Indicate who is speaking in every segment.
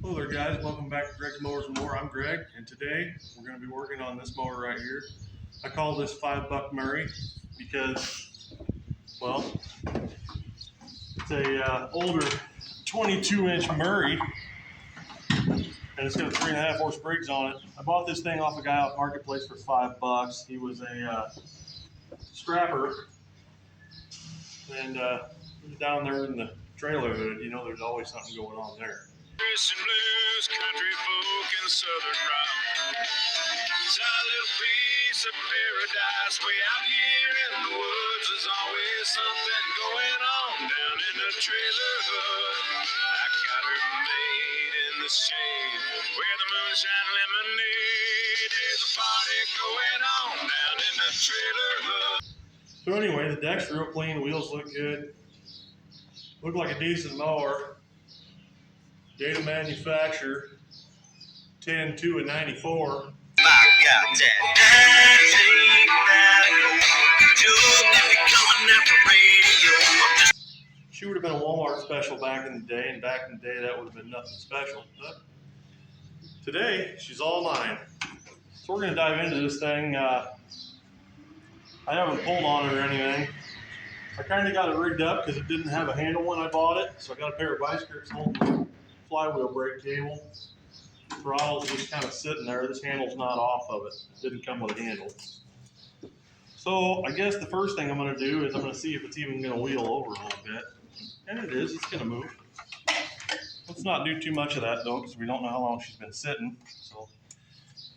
Speaker 1: Hello there guys, welcome back to Greg's Mowers and More. I'm Greg, and today we're going to be working on this mower right here. I call this $5 Murray because, well, it's a older 22-inch Murray, and it's got a 3.5 horse brakes on it. I bought this thing off a guy off Marketplace for $5. He was a scrapper, and he was down there in the trailer hood. You know, there's always something going on there.
Speaker 2: Some blues, country folk, and southern rock. It's a little piece of paradise way out here in the woods. There's always something going on down in the trailer hood. I got her made in the shade where the moonshine lemonade. There's a party going on down in the trailer hood.
Speaker 1: So anyway, the deck's real clean, wheels look good. Look like a decent mower. Date of manufacture, 10/2/94. She would have been a Walmart special back in the day, and back in the day that would have been nothing special. But today, she's all mine. So we're going to dive into this thing. I haven't pulled on it or anything. I kind of got it rigged up because it didn't have a handle when I bought it, so I got a pair of vice grips holding flywheel brake cable. Throttle's just kind of sitting there. This handle's not off of it. It didn't come with a handle. So I guess the first thing I'm going to do is I'm going to see if it's even going to wheel over a little bit. And it is. It's going to move. Let's not do too much of that though, because we don't know how long she's been sitting. So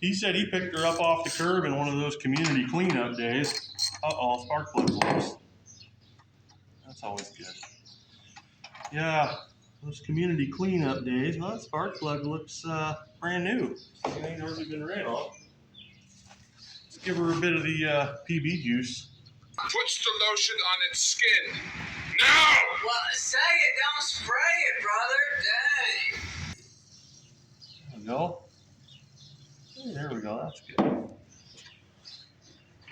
Speaker 1: he said he picked her up off the curb in one of those community cleanup days. Uh-oh, spark plug loose. That's always good. Yeah. Those community cleanup days, well, that spark plug looks brand new. It ain't hardly been ran off. Let's give her a bit of the PB juice.
Speaker 2: Puts the lotion on its skin. No!
Speaker 3: Well, say it, don't spray it, brother. Dang.
Speaker 1: There we go. Hey, there we go, that's good.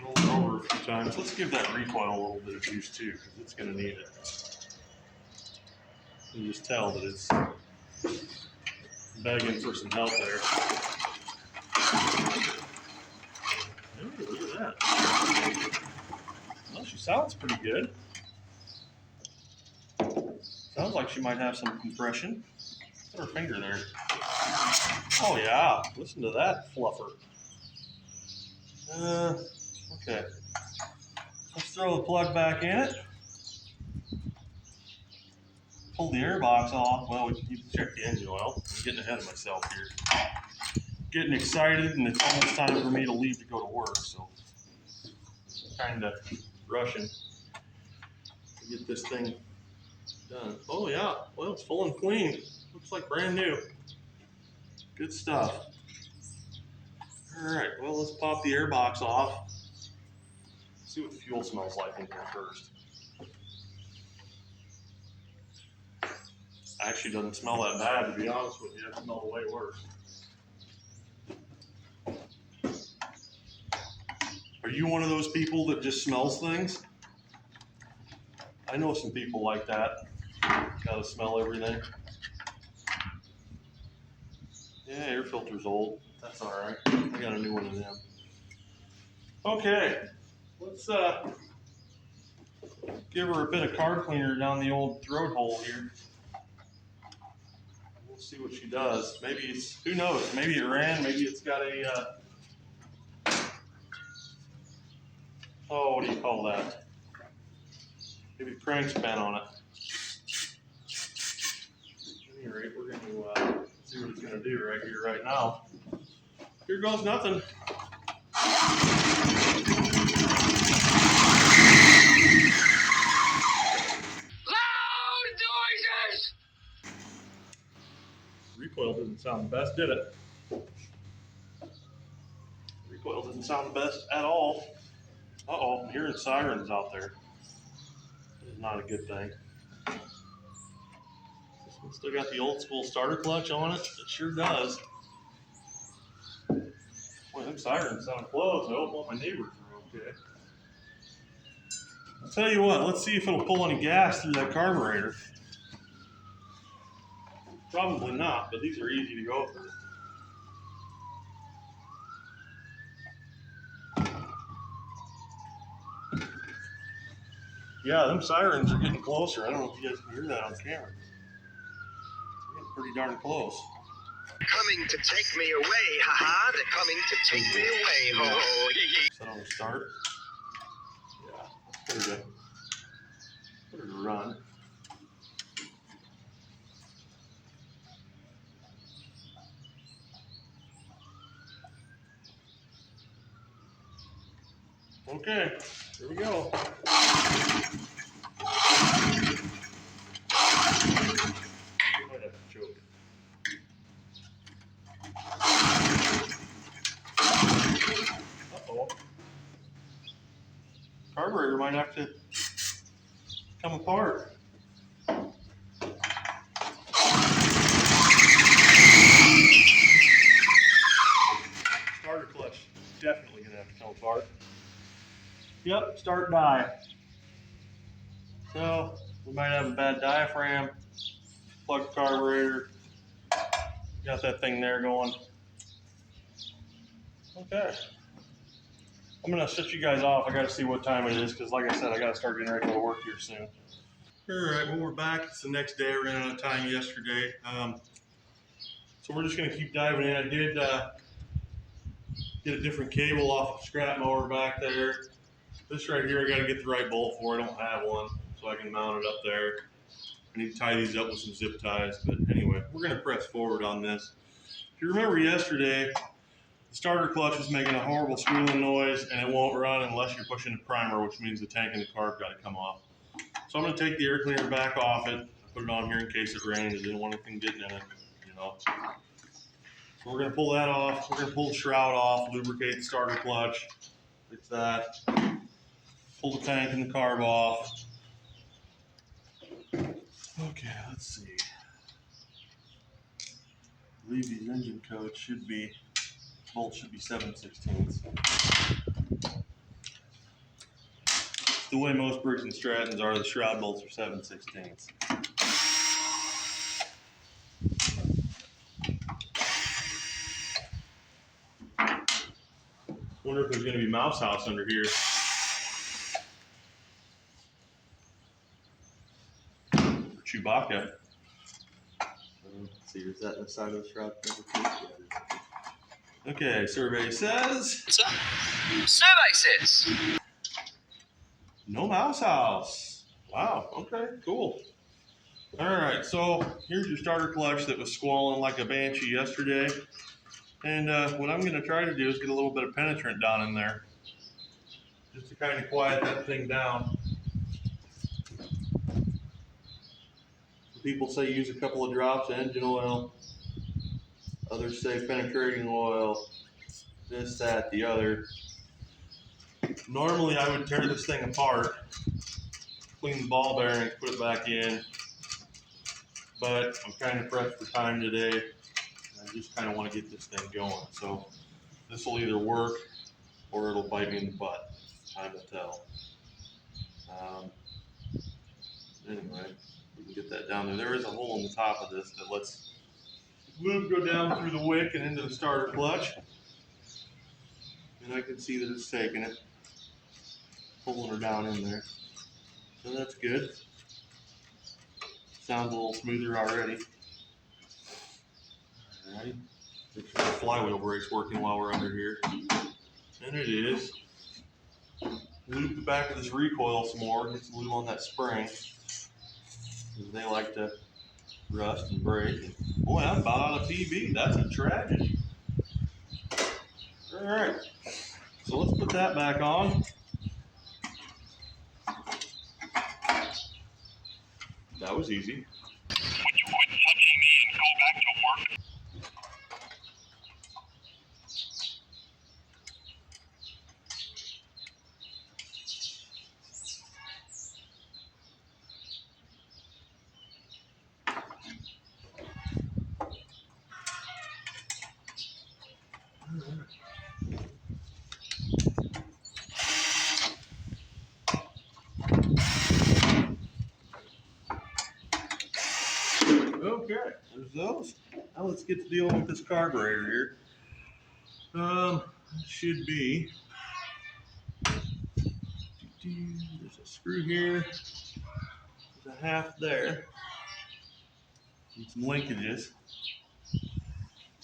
Speaker 1: Roll it over a few times. Let's give that recoil a little bit of juice too, because it's going to need it. You can just tell that it's begging for some help there. Ooh, look at that. Well, she sounds pretty good. Sounds like she might have some compression. Put her finger there. Oh yeah, listen to that fluffer. Okay. Let's throw the plug back in it. Pull the air box off. Well, we need to check the engine oil. I'm getting ahead of myself here. Getting excited, and it's almost time for me to leave to go to work, so kind of rushing to get this thing done. Oh yeah, well, it's full and clean. Looks like brand new. Good stuff. All right, well, let's pop the air box off. See what the fuel smells like in here first. Actually doesn't smell that bad, to be honest with you. It smells way worse. Are you one of those people that just smells things? I know some people like that. Gotta smell everything. Yeah, air filter's old. That's alright. I got a new one of them. Okay, let's give her a bit of car cleaner down the old throat hole here. See what she does. Maybe it's, who knows, maybe it ran, maybe it's got a, oh, what do you call that? Maybe crank's bent on it. At any rate, we're going to see what it's going to do right here, right now. Here goes nothing. Recoil didn't sound the best, did it? Recoil didn't sound the best at all. Uh-oh, I'm hearing sirens out there. This is not a good thing. This one still got the old school starter clutch on it. It sure does. Boy, them sirens sound close. I hope all my neighbors are okay. I'll tell you what, let's see if it'll pull any gas through that carburetor. Probably not, but these are easy to go through. Yeah, them sirens are getting closer. I don't know if you guys can hear that on camera. They're getting pretty darn close.
Speaker 2: Coming to take me away, haha, they're coming to take me away, ho ho, yee yee.
Speaker 1: Set on the start. Yeah, let's put her to run. Okay, here we go. We might have to choke it. Uh-oh. Carburetor might have to come apart. Starter clutch definitely gonna have to come apart. Yep, start die. So we might have a bad diaphragm, plug carburetor. Got that thing there going. Okay. I'm gonna shut you guys off. I gotta see what time it is because, like I said, I gotta start getting ready to go to work here soon. All right, well, we're back. It's the next day. I ran out of time yesterday. So we're just gonna keep diving in. I did get a different cable off the scrap mower back there. This right here, I gotta get the right bolt for. I don't have one, so I can mount it up there. I need to tie these up with some zip ties, but anyway, we're gonna press forward on this. If you remember yesterday, the starter clutch was making a horrible squealing noise, and it won't run unless you're pushing the primer, which means the tank and the carb got to come off. So I'm going to take the air cleaner back off it, put it on here in case it rains. I didn't want anything getting in it, you know. So we're going to pull that off. We're going to pull the shroud off, lubricate the starter clutch, fix that, pull the tank and the carb off. Okay, let's see. I believe these engine codes should be, bolts should be 7/16. The way most Briggs and Strattons are, the shroud bolts are 7/16. Wonder if there's going to be mouse house under here. For Chewbacca. Let's see, is that in the side of the shroud? Okay, survey says.
Speaker 2: Survey says.
Speaker 1: No mouse house. Wow, okay, cool. All right, so here's your starter clutch that was squalling like a banshee yesterday. And what I'm gonna try to do is get a little bit of penetrant down in there, just to kind of quiet that thing down. People say use a couple of drops of engine oil. Others say penetrating oil, this, that, the other. Normally I would tear this thing apart, clean the ball bearings, put it back in, but I'm kind of pressed for time today. I just kind of want to get this thing going. So this will either work or it'll bite me in the butt. Time to tell. Anyway, we can get that down there. There is a hole in the top of this that lets lube go down through the wick and into the starter clutch. And I can see that it's taking it, pulling her down in there. So that's good. Sounds a little smoother already. Alright. Make sure the flywheel brake's working while we're under here. And it is. Lube the back of this recoil some more. Get some lube on that spring. They like to rust and break. Boy, I'm about out of PB. That's a tragedy. Alright. So let's put that back on. That was easy.
Speaker 2: Would you quit touching me and go back to work?
Speaker 1: Okay, there's those. Now let's get to dealing with this carburetor here. Should be. There's a screw here. There's a half there. And some linkages.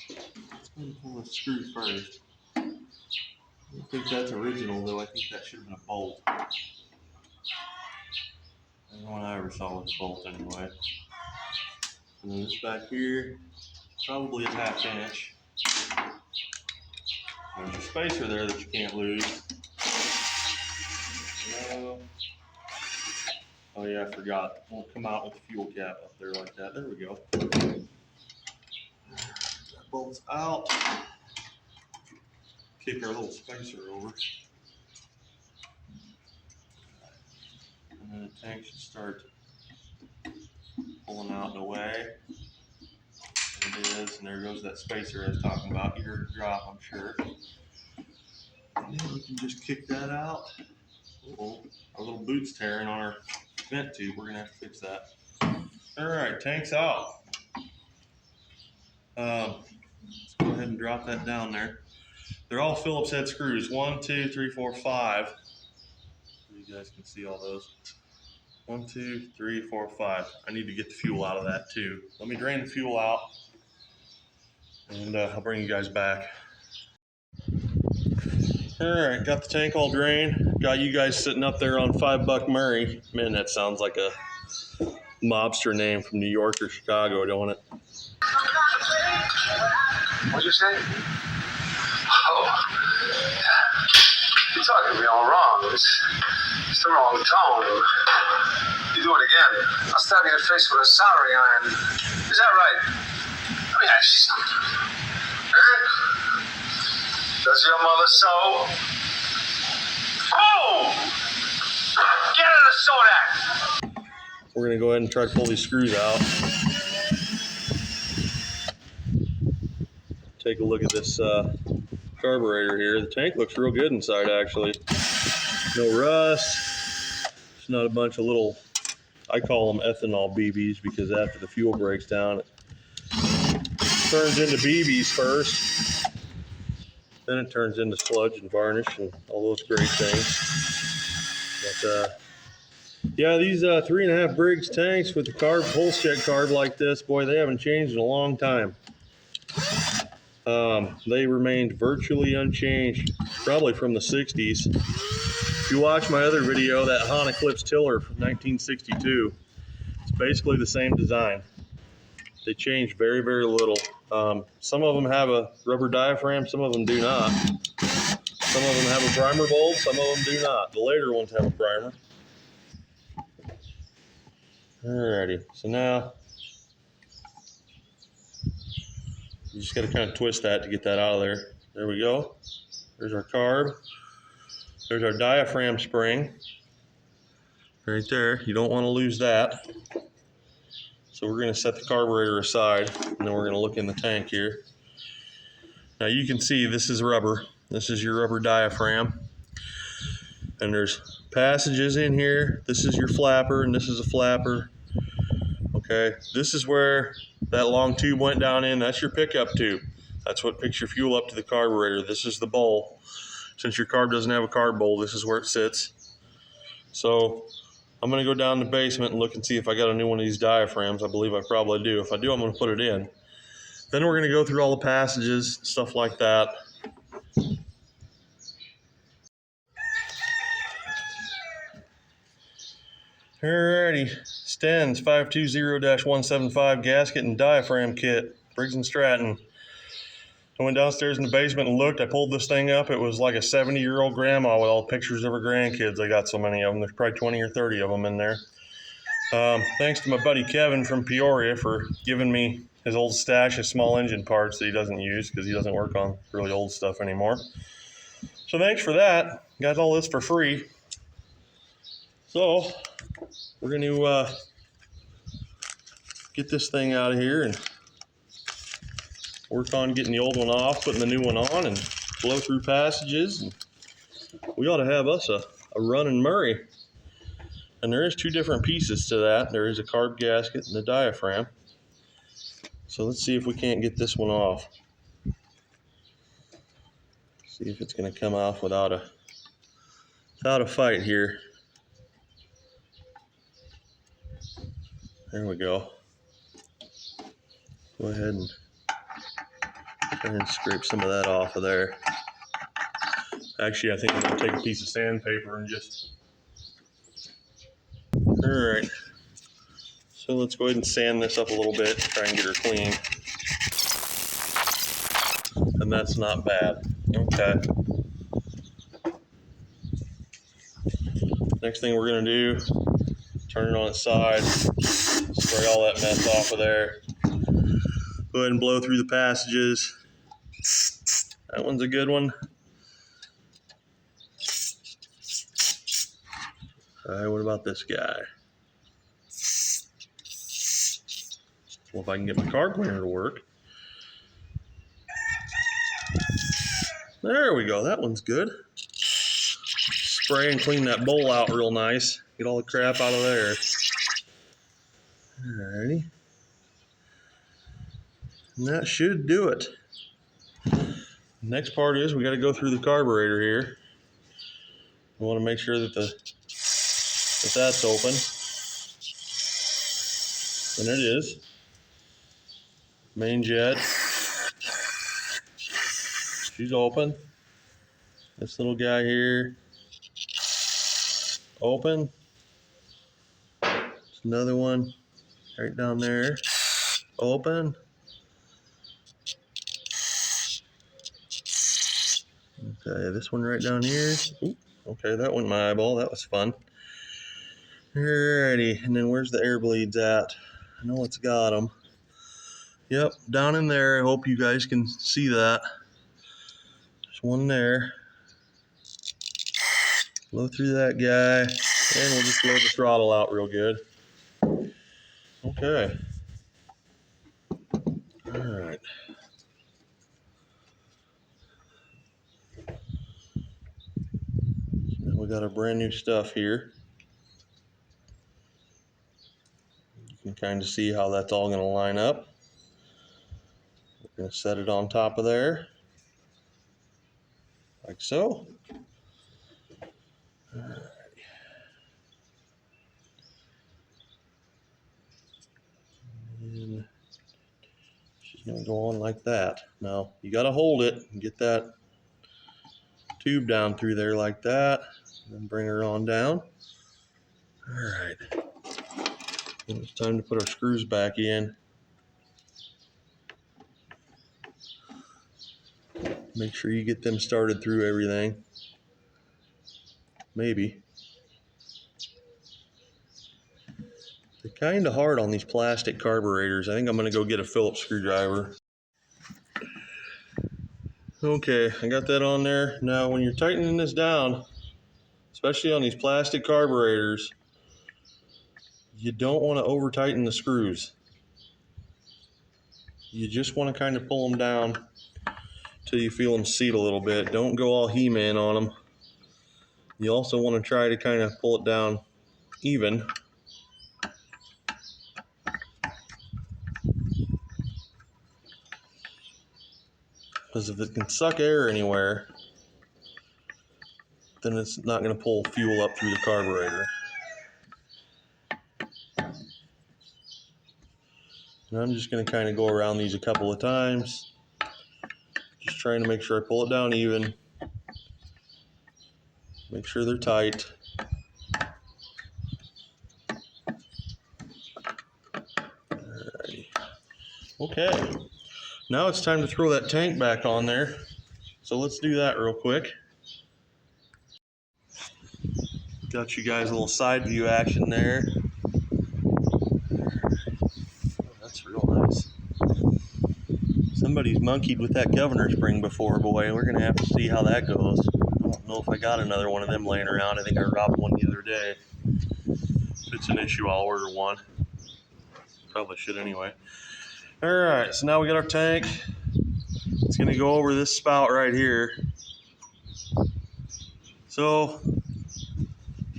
Speaker 1: Let's go and pull the screw first. I don't think that's original though. I think that should have been a bolt. The one I ever saw was a bolt anyway. And then this back here, probably a 1/2 inch. There's a spacer there that you can't lose. Oh yeah, I forgot. It won't come out with the fuel cap up there like that. There we go. That bolt's out. Kick our little spacer over. And then the tank should start pulling out and away. And it is, and there goes that spacer I was talking about. You heard it drop, I'm sure. And then we can just kick that out. Uh-oh, our little boot's tearing on our vent tube. We're gonna have to fix that. All right, tank's out. Let's go ahead and drop that down there. They're all Phillips head screws. 1, 2, 3, 4, 5. You guys can see all those. 1, 2, 3, 4, 5. I need to get the fuel out of that too. Let me drain the fuel out, and I'll bring you guys back. All right, got the tank all drained. Got you guys sitting up there on $5 Murray. Man, that sounds like a mobster name from New York or Chicago, don't it?
Speaker 2: What'd you say? Oh, you're talking to me all wrong. It's the wrong tone. You do it again, I'll stab you in the face with a soldering iron. Is that right? Let me ask you something. Huh? Does your mother sew? Oh! Get her to sew that!
Speaker 1: We're gonna go ahead and try to pull these screws out. Take a look at this carburetor here. The tank looks real good inside actually. No rust. It's not a bunch of little, I call them ethanol BBs because after the fuel breaks down, it turns into BBs first. Then it turns into sludge and varnish and all those great things. But yeah, these 3.5 Briggs tanks with the carb, pulse check carb like this, boy, they haven't changed in a long time. They remained virtually unchanged, probably from the 60s. If you watch my other video, that Han Eclipse tiller from 1962, it's basically the same design. They changed very, very little. Some of them have a rubber diaphragm, some of them do not. Some of them have a primer bolt, some of them do not. The later ones have a primer. Alrighty, so now you just got to kind of twist that to get that out of there. There we go. There's our carb. There's our diaphragm spring. Right there. You don't want to lose that. So we're going to set the carburetor aside, and then we're going to look in the tank here. Now you can see this is rubber. This is your rubber diaphragm. And there's passages in here. This is your flapper, and this is a flapper. Okay, this is where that long tube went down in. That's your pickup tube. That's what picks your fuel up to the carburetor. This is the bowl. Since your carb doesn't have a carb bowl, this is where it sits. So I'm going to go down the basement and look and see if I got a new one of these diaphragms. I believe I probably do. If I do, I'm going to put it in. Then we're going to go through all the passages, stuff like that. Alrighty, Sten's 520-175 gasket and diaphragm kit, Briggs & Stratton. I went downstairs in the basement and looked. I pulled this thing up. It was like a 70-year-old grandma with all pictures of her grandkids. I got so many of them. There's probably 20 or 30 of them in there. Thanks to my buddy Kevin from Peoria for giving me his old stash of small engine parts that he doesn't use because he doesn't work on really old stuff anymore. So thanks for that. Got all this for free. So we're going to get this thing out of here and work on getting the old one off, putting the new one on, and blow through passages. And we ought to have us a running Murray. And there is two different pieces to that. There is a carb gasket and a diaphragm. So let's see if we can't get this one off. See if it's going to come off without a fight here. There we go. Go ahead and try and scrape some of that off of there. Actually, I think I'm going to take a piece of sandpaper and just... Alright. So let's go ahead and sand this up a little bit, try and get her clean. And that's not bad. Okay. Next thing we're going to do, turn it on its side, spray all that mess off of there. Go ahead and blow through the passages. That one's a good one. Alright, what about this guy? Well, if I can get my car cleaner to work. There we go, that one's good. Spray and clean that bowl out real nice. Get all the crap out of there. Alrighty. And that should do it. Next part is we got to go through the carburetor here. We want to make sure that that's open. And it is. Main jet. She's open. This little guy here. Open. There's another one right down there. Open. Okay, this one right down here. Ooh, okay, that went in my eyeball. That was fun. Alrighty, and then where's the air bleeds at? I know it's got them. Yep, down in there. I hope you guys can see that. There's one there. Blow through that guy, and we'll just blow the throttle out real good. Okay. Alright. Now we got our brand new stuff here. You can kind of see how that's all going to line up. We're going to set it on top of there. Like so. Alright. And she's going to go on like that. Now, you got to hold it and get that tube down through there like that. And then bring her on down. Alright. It's time to put our screws back in. Make sure you get them started through everything. Maybe. They're kind of hard on these plastic carburetors. I think I'm going to go get a Phillips screwdriver. Okay, I got that on there. Now when you're tightening this down, especially on these plastic carburetors, you don't want to over tighten the screws. You just want to kind of pull them down till you feel them seat a little bit. Don't go all He-Man on them. You also want to try to kind of pull it down even. Because if it can suck air anywhere, then it's not going to pull fuel up through the carburetor. And I'm just going to kind of go around these a couple of times. Just trying to make sure I pull it down even. Make sure they're tight. Alrighty. Okay. Now it's time to throw that tank back on there. So let's do that real quick. Got you guys a little side view action there. That's real nice. Somebody's monkeyed with that governor spring before, boy. We're gonna have to see how that goes. I don't know if I got another one of them laying around. I think I robbed one the other day. If it's an issue, I'll order one. Probably should anyway. Alright, so now we got our tank. It's gonna go over this spout right here. So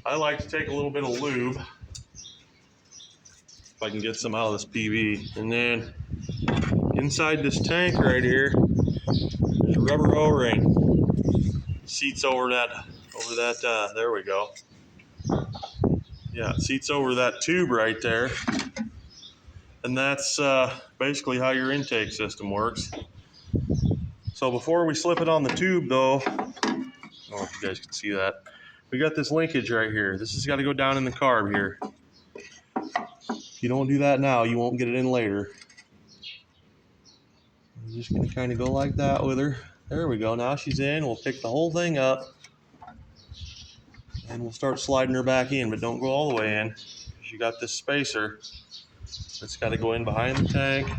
Speaker 1: I like to take a little bit of lube, if I can get some out of this PV, and then inside this tank right here, there's a rubber O-ring. Seats over that, there we go. Yeah, it seats over that tube right there. And that's basically how your intake system works. So before we slip it on the tube though, I don't know if you guys can see that, we got this linkage right here. This has got to go down in the carb here. If you don't do that now, you won't get it in later. I'm just going to kind of go like that with her. There we go. Now she's in. We'll pick the whole thing up. And we'll start sliding her back in, but don't go all the way in. You got this spacer that's got to go in behind the tank.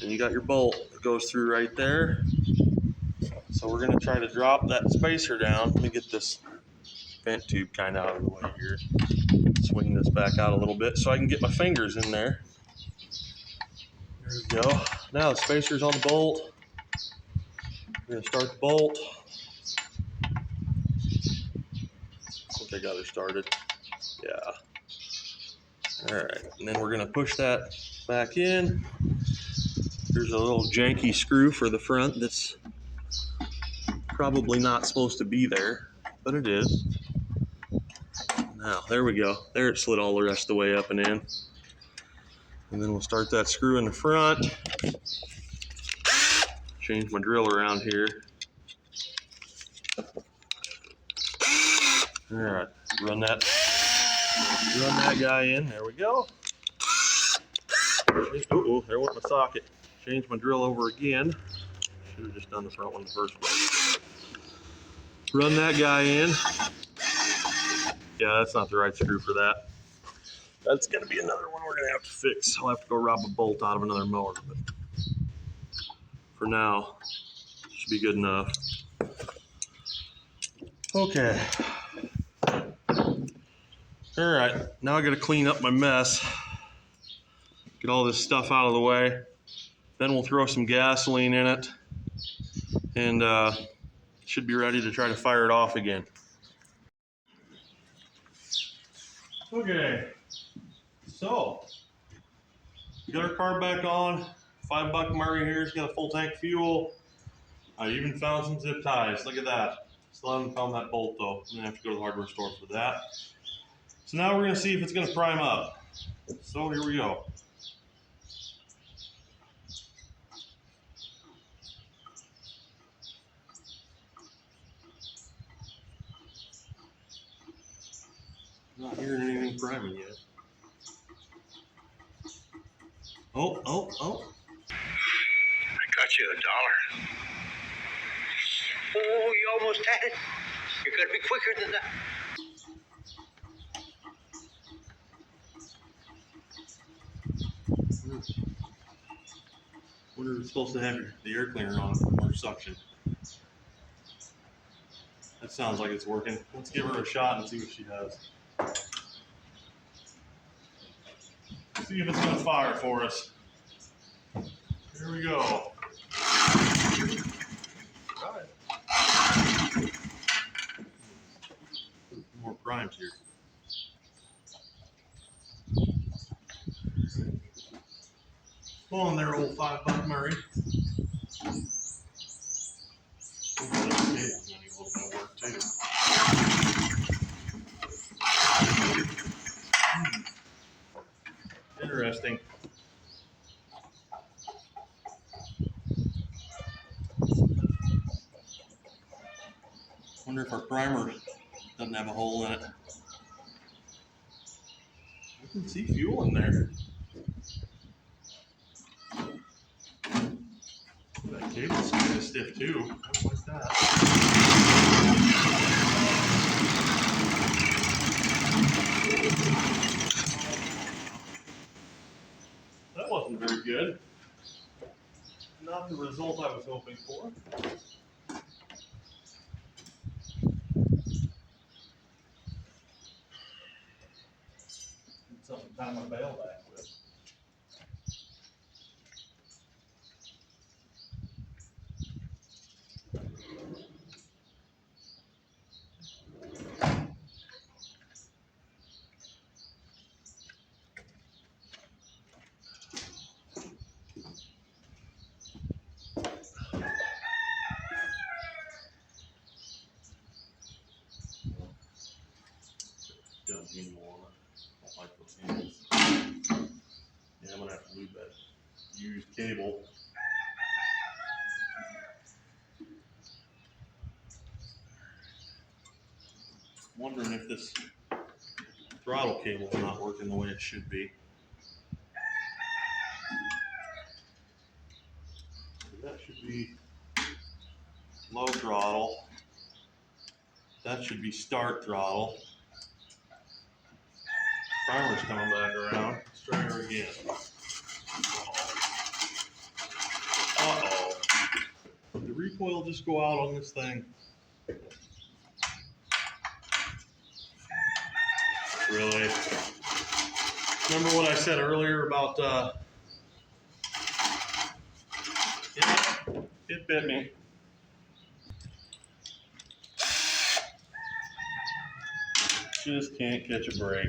Speaker 1: And you got your bolt that goes through right there. So we're going to try to drop that spacer down. Let me get this vent tube kind of out of the way here. Swing this back out a little bit so I can get my fingers in there. There we go. Now the spacer's on the bolt. We're going to start the bolt. I think I got her started. Yeah. All right. And then we're going to push that back in. There's a little janky screw for the front that's probably not supposed to be there, but it is. Now, there we go. There it slid all the rest of the way up and in. And then we'll start that screw in the front. Change my drill around here. All right, run that guy in. There we go. Oh, there went my socket. Change my drill over again. Should have just done the front one in the first place. Run that guy in. Yeah, that's not the right screw for that. That's gonna be another one we're gonna have to fix. I'll have to go rob a bolt out of another mower, but for now, should be good enough. Okay. All right, now I gotta clean up my mess. Get all this stuff out of the way. Then we'll throw some gasoline in it and should be ready to try to fire it off again. Okay, so we got our car back on. $5 Murray here's got a full tank of fuel. I even found some zip ties. Look at that. Still haven't found that bolt though. I'm gonna have to go to the hardware store for that. So now we're gonna see if it's gonna prime up. So here we go. Not hearing anything priming yet. Oh.
Speaker 2: I got you $1. Oh, you almost had it. You're gonna be quicker than that.
Speaker 1: Wonder if it's supposed to have the air cleaner on or suction. That sounds like it's working. Let's give her a shot and see what she does. See if it's gonna fire for us. Here we go. Right. More primes here. Come on there, old $5 Murray. Cable's gonna need a little bit of work too. Interesting. Wonder if our primer doesn't have a hole in it. I can see fuel in there. That cable's kind of stiff too. I don't like that. That wasn't very good. Not the result I was hoping for. Something to tie my bail back with. used cable. Wondering if this throttle cable is not working the way it should be. That should be low throttle. That should be start throttle. Primer's coming back around. Let's try her again. Uh-oh. Did the recoil just go out on this thing? Really? Remember what I said earlier about, yeah, it bit me. Just can't catch a break.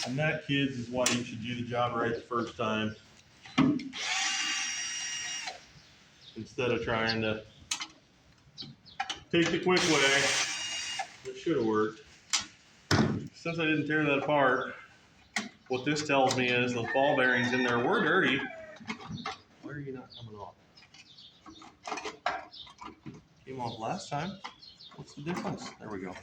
Speaker 1: And that, kids, is why you should do the job right the first time. Instead of trying to take the quick way. It should have worked. Since I didn't tear that apart, what this tells me is those ball bearings in there were dirty. Why are you not coming off? Came off last time. What's the difference? There we go.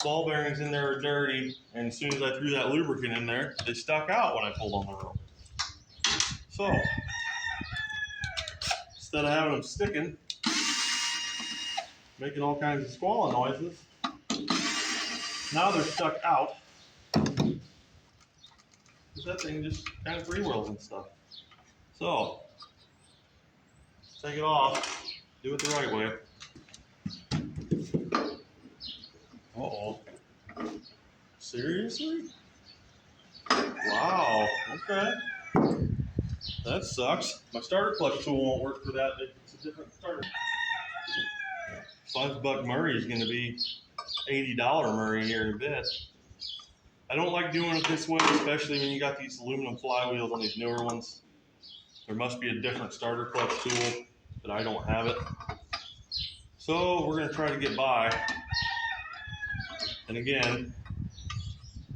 Speaker 1: Ball bearings in there are dirty, and as soon as I threw that lubricant in there, they stuck out when I pulled on the rope. So, instead of having them sticking, making all kinds of squalling noises, now they're stuck out. That thing just kind of freewheels and stuff. So, take it off, do it the right way. Uh-oh. Seriously? Wow, okay. That sucks. My starter clutch tool won't work for that. It's a different starter. $5 Murray is going to be $80 Murray here in a bit. I don't like doing it this way, especially when you got these aluminum flywheels on these newer ones. There must be a different starter clutch tool, but I don't have it. So we're going to try to get by. And again,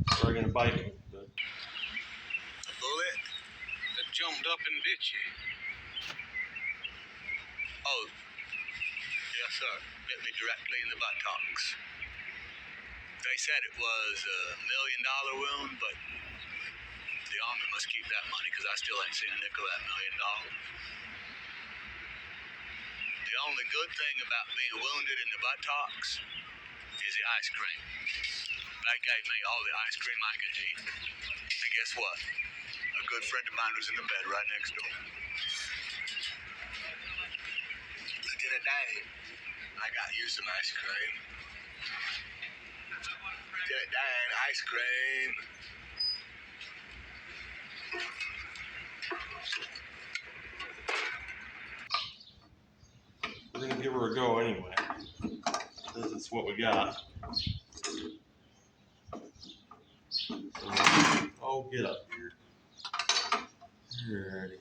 Speaker 1: it's probably going to bite me. But.
Speaker 2: A bullet that jumped up and bit you. Oh, yes, sir. Bit me directly in the buttocks. They said it was $1 million wound, but the Army must keep that money because I still ain't seen a nickel of that $1 million. The only good thing about being wounded in the buttocks is the ice cream. They gave me all the ice cream I could eat. And guess what? A good friend of mine was in the bed right next door. Lieutenant Dane, I got you some ice cream. Lieutenant Dane, ice cream.
Speaker 1: We're going to give her a go anyway. This is what we got. Oh, get up here. Alrighty.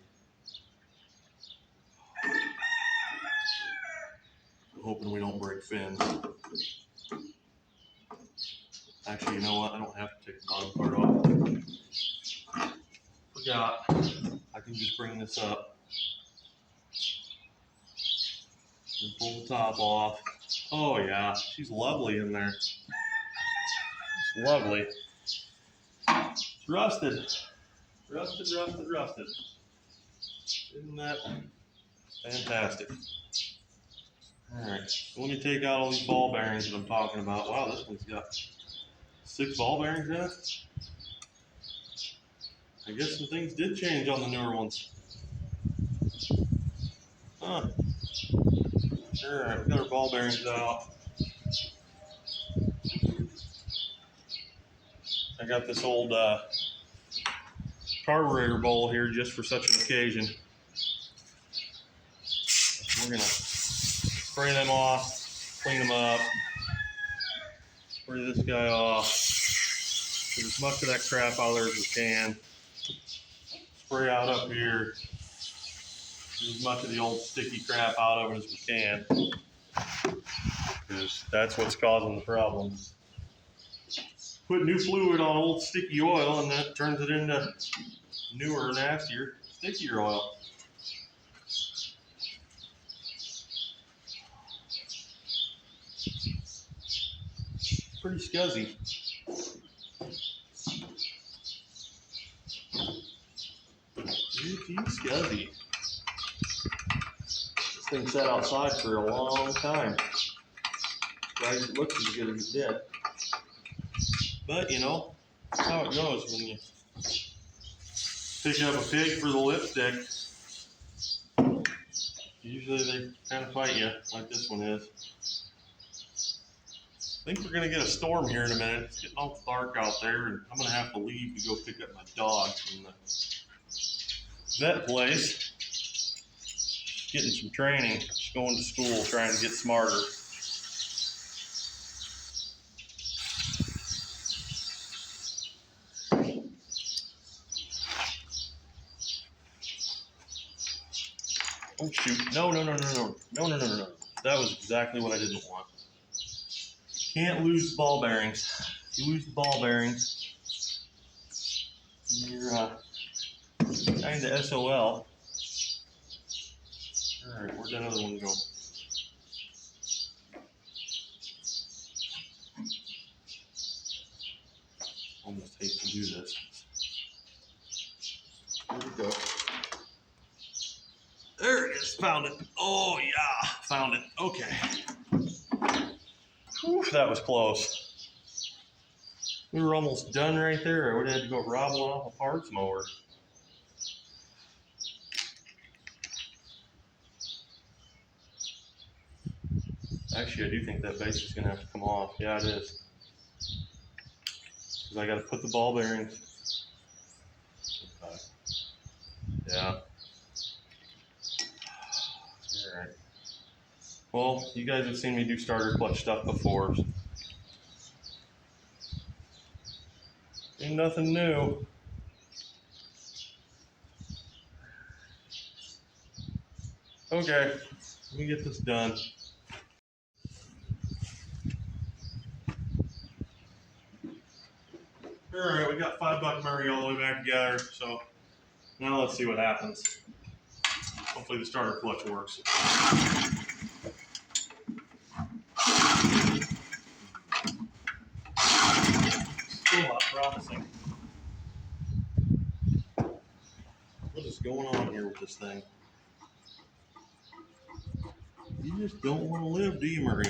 Speaker 1: I'm hoping we don't break fins. Actually, you know what? I don't have to take the bottom part off. Forgot. I can just bring this up and pull the top off. Oh yeah, she's lovely in there. It's lovely. It's rusted. Rusted. Isn't that fantastic? Alright, so let me take out all these ball bearings that I'm talking about. Wow, this one's got 6 ball bearings in it. I guess some things did change on the newer ones. Huh. Alright, we got our ball bearings out. I got this old carburetor bowl here just for such an occasion. We're going to spray them off, clean them up, spray this guy off, get as much of that crap out of there as we can. Spray out up here, get as much of the old sticky crap out of it as we can, because that's what's causing the problems. put new fluid on old sticky oil, and that turns it into newer, nastier, stickier oil. Pretty scuzzy. Pretty scuzzy. This thing sat outside for a long time. Right, it looks as good as it did. But you know, that's how it goes when you pick up a pig for the lipstick. Usually they kind of fight you, like this one is. I think we're gonna get a storm here in a minute. It's getting all dark out there, and I'm gonna have to leave to go pick up my dog from the vet place. She's getting some training. She's going to school, trying to get smarter. Oh shoot! No! That was exactly what I didn't want. Can't lose ball bearings. If you lose the ball bearings, you're kind of SOL. Alright, where'd that other one go? Almost hate to do this. Where'd it go? There it is, found it. Oh yeah, found it. Okay. Whew, that was close. We were almost done right there. I would have had to go rob one off a parts mower. Actually, I do think that base is going to have to come off. Yeah, it is. Because I got to put the ball bearings. Okay. Yeah. Alright. Well, you guys have seen me do starter clutch stuff before. Ain't nothing new. Okay, let me get this done. Alright, we got $5 Murray all the way back together, so now let's see what happens. Hopefully the starter clutch works. Still not promising. What is going on here with this thing? You just don't want to live, do you, Murray?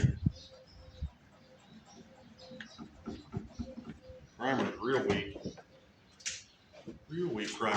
Speaker 1: Primer's real weak. Real weak primer.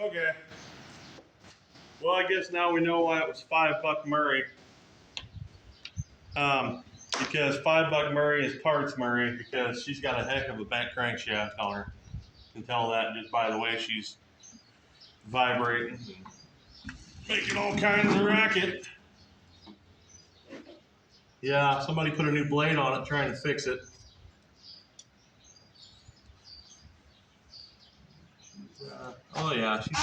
Speaker 1: Okay. Well, I guess now we know why it was $5 Murray. Because $5 Murray is parts Murray because she's got a heck of a bent crankshaft on her. You can tell that just by the way she's vibrating and making all kinds of racket. Yeah, somebody put a new blade on it trying to fix it. Oh yeah, she's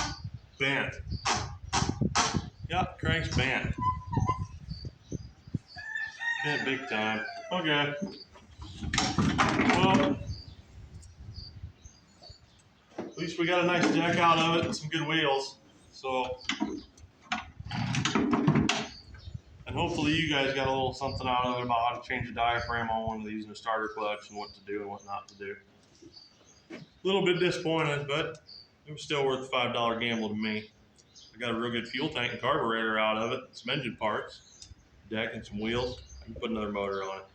Speaker 1: bent. Yep, crank's bent. Bent big time. Okay. Well, at least we got a nice deck out of it and some good wheels. So And hopefully you guys got a little something out of it about how to change the diaphragm on one of these in a starter clutch and what to do and what not to do. A little bit disappointed, but it was still worth the $5 gamble to me. I got a real good fuel tank and carburetor out of it, some engine parts, deck and some wheels. I can put another motor on it.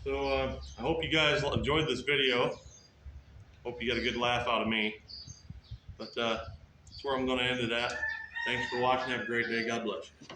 Speaker 1: So I hope you guys enjoyed this video. Hope you got a good laugh out of me. But that's where I'm going to end it at. Thanks for watching. Have a great day. God bless you.